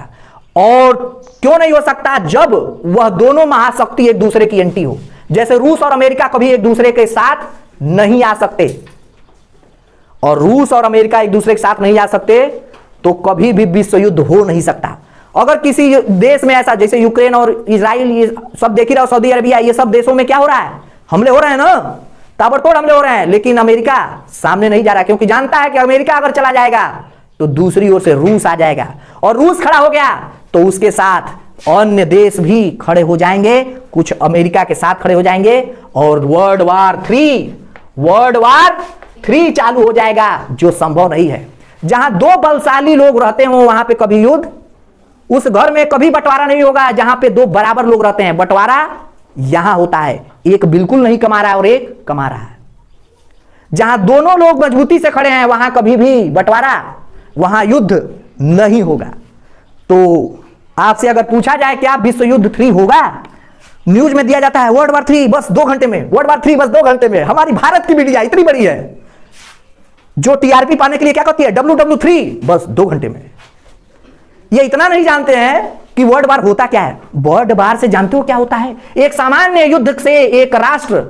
A: और क्यों नहीं हो सकता? जब वह दोनों महाशक्ति एक दूसरे की एंटी हो। जैसे रूस और अमेरिका कभी एक दूसरे के साथ नहीं आ सकते, और रूस और अमेरिका एक दूसरे के साथ नहीं आ सकते तो कभी भी विश्व युद्ध हो नहीं सकता। अगर किसी देश में ऐसा, जैसे यूक्रेन और इजराइल, ये सब देख ही रहा हो, सऊदी अरबिया, ये सब देशों में क्या हो रहा है? हमले हो रहे हैं ना, ताबड़तोड़ हमले हो रहे हैं। लेकिन अमेरिका सामने नहीं जा रहा, क्योंकि जानता है कि अमेरिका अगर चला जाएगा तो दूसरी ओर से रूस आ जाएगा, और रूस खड़ा हो गया तो उसके साथ अन्य देश भी खड़े हो जाएंगे, कुछ अमेरिका के साथ खड़े हो जाएंगे, और वर्ल्ड वार 3 चालू हो जाएगा, जो संभव नहीं है। जहां 2 बलशाली लोग रहते हो वहां पे कभी युद्ध, उस घर में कभी बंटवारा नहीं होगा जहां पे 2 बराबर लोग रहते हैं। बंटवारा यहां होता है, एक बिल्कुल नहीं कमा रहा है और एक कमा रहा है। जहां दोनों लोग मजबूती से खड़े हैं वहां कभी भी बंटवारा, वहां युद्ध नहीं होगा। तो आपसे अगर पूछा जाए कि आप विश्व युद्ध 3 होगा, न्यूज में दिया जाता है वर्ल्ड वार 3 बस 2 घंटे में, वर्ल्ड वार 3 बस 2 घंटे में। हमारी भारत की मीडिया इतनी बड़ी है जो टीआरपी पाने के लिए क्या करती है? WW3 बस 2 घंटे में। ये इतना नहीं जानते हैं कि वर्ल्ड वार होता क्या है। वर्ल्ड वार से जानते हो क्या होता है? एक सामान्य युद्ध से एक राष्ट्र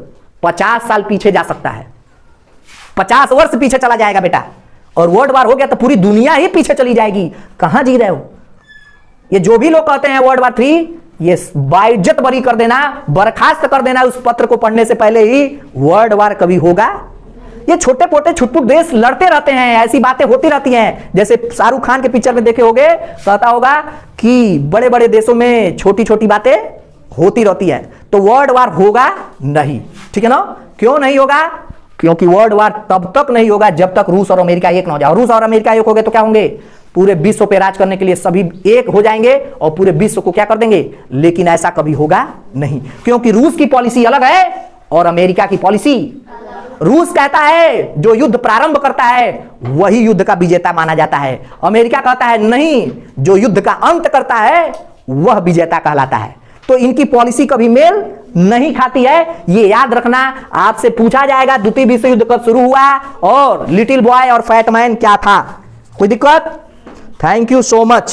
A: 50 साल पीछे जा सकता है, 50 वर्ष पीछे चला जाएगा बेटा। और वर्ल्ड वार हो गया तो पूरी दुनिया ही पीछे चली जाएगी। कहां जी रहे हो? ये जो भी लोग कहते हैं वर्ल्ड वार 3, ये बाइज्जत बरी कर देना, बर्खास्त कर देना उस पत्र को पढ़ने से पहले ही। वर्ल्ड वार कभी होगा? ये छोटे पोटे छुटपुट देश लड़ते रहते हैं, ऐसी बातें होती रहती हैं। जैसे शाहरुख खान के पिक्चर में देखे होंगे, कहता होगा कि बड़े बड़े देशों में छोटी छोटी बातें होती रहती है। तो वर्ल्ड वार होगा नहीं, ठीक है ना? क्यों नहीं होगा? क्योंकि वर्ल्ड वार तब तक नहीं होगा जब तक रूस और अमेरिका एक ना हो जाए। रूस और अमेरिका एक हो गए तो क्या होंगे? पूरे विश्व पे राज करने के लिए सभी एक हो जाएंगे और पूरे विश्व को क्या कर देंगे। लेकिन ऐसा कभी होगा नहीं, क्योंकि रूस की पॉलिसी अलग है और अमेरिका की पॉलिसी। रूस कहता है जो युद्ध प्रारंभ करता है वही युद्ध का विजेता माना जाता है। अमेरिका कहता है नहीं, जो युद्ध का अंत करता है वह विजेता कहलाता है। तो इनकी पॉलिसी कभी मेल नहीं खाती है, ये याद रखना। आपसे पूछा जाएगा द्वितीय विश्व युद्ध कब शुरू हुआ और लिटिल बॉय और फैट मैन क्या था। कोई दिक्कत? Thank you so much.